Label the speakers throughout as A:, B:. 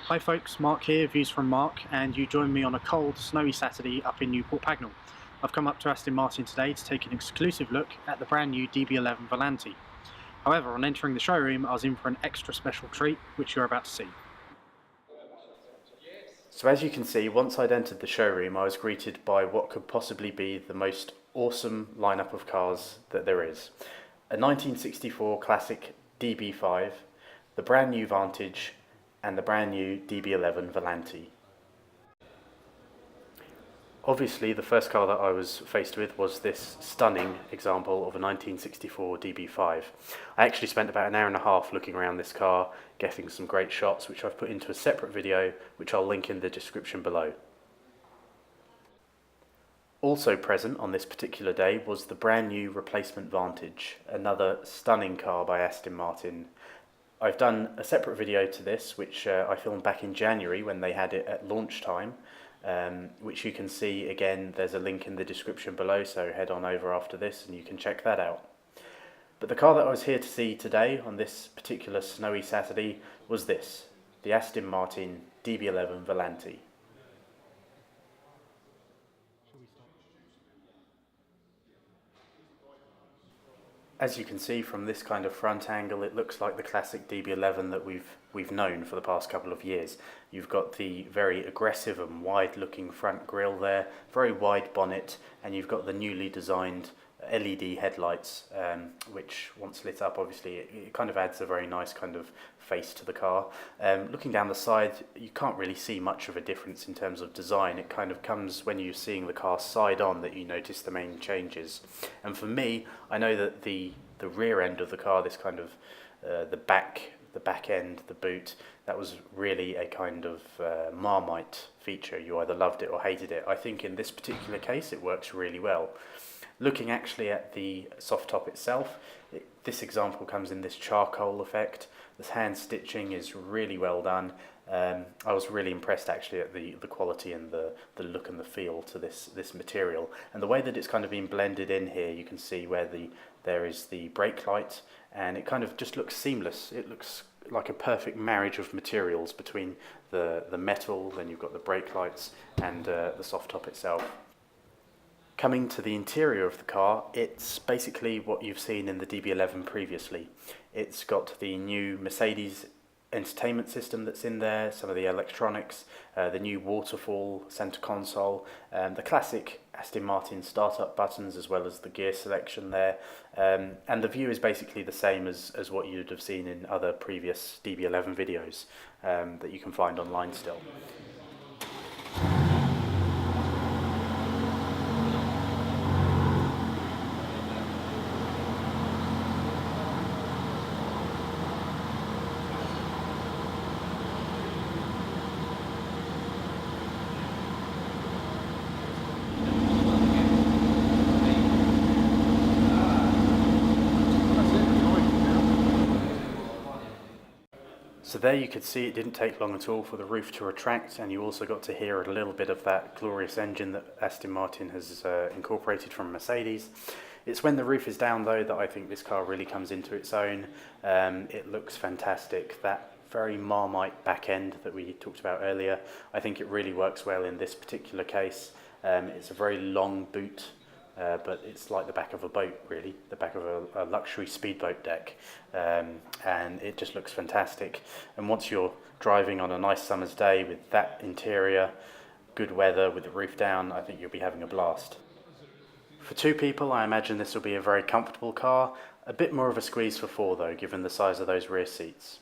A: Hi folks, Mark here, Views from Mark, and you join me on a cold, snowy Saturday up in Newport Pagnell. I've come up to Aston Martin today to take an exclusive look at the brand new DB11 Volante. However, on entering the showroom I was in for an extra special treat, which you're about to see. So as you can see, once I'd entered the showroom I was greeted by what could possibly be the most awesome lineup of cars that there is. A 1964 classic DB5, the brand new Vantage, and the brand new DB11 Volante. Obviously the first car that I was faced with was this stunning example of a 1964 DB5. I actually spent about an hour and a half looking around this car, getting some great shots which I've put into a separate video which I'll link in the description below. Also present on this particular day was the brand new replacement Vantage, another stunning car by Aston Martin. I've done a separate video to this which I filmed back in January when they had it at launch time, which you can see again. There's a link in the description below, so head on over after this and you can check that out. But the car that I was here to see today on this particular snowy Saturday was this, the Aston Martin DB11 Volante. As you can see from this kind of front angle, it looks like the classic DB11 that we've known for the past couple of years. You've got the very aggressive and wide-looking front grille there, very wide bonnet, and you've got the newly designed LED headlights, which once lit up, obviously, it kind of adds a very nice kind of face to the car. Looking down the side, you can't really see much of a difference in terms of design. It kind of comes when you're seeing the car side on that you notice the main changes. And for me, I know that the rear end of the car, this kind of the back end, the boot, that was really a kind of Marmite feature. You either loved it or hated it. I think in this particular case it works really well. Looking actually at the soft top itself, this example comes in this charcoal effect. This hand stitching is really well done. I was really impressed actually at the quality and the look and the feel to this material. And the way that it's kind of been blended in here, you can see where there is the brake light, and it kind of just looks seamless. It looks like a perfect marriage of materials between the metal, then you've got the brake lights, and the soft top itself. Coming to the interior of the car, it's basically what you've seen in the DB11 previously. It's got the new Mercedes entertainment system that's in there, some of the electronics, the new waterfall center console, the classic Aston Martin startup buttons, as well as the gear selection there, and the view is basically the same as what you'd have seen in other previous DB11 videos that you can find online still. So there you could see it didn't take long at all for the roof to retract, and you also got to hear a little bit of that glorious engine that Aston Martin has incorporated from Mercedes. It's when the roof is down though that I think this car really comes into its own. It looks fantastic. That very Marmite back end that we talked about earlier, I think it really works well in this particular case. It's a very long boot. But it's like the back of a boat, really, the back of a luxury speedboat deck, and it just looks fantastic. And once you're driving on a nice summer's day with that interior, good weather, with the roof down, I think you'll be having a blast. For two people, I imagine this will be a very comfortable car, a bit more of a squeeze for four though, given the size of those rear seats.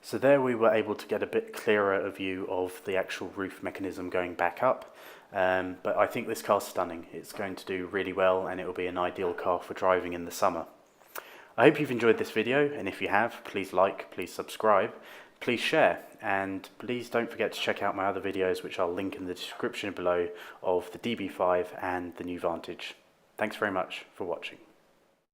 A: So there we were able to get a bit clearer a view of the actual roof mechanism going back up, but I think this car's stunning. It's going to do really well, and it will be an ideal car for driving in the summer. I hope you've enjoyed this video, and if you have, please like, please subscribe. please share, and please don't forget to check out my other videos, which I'll link in the description below, of the DB5 and the new Vantage. Thanks very much for watching.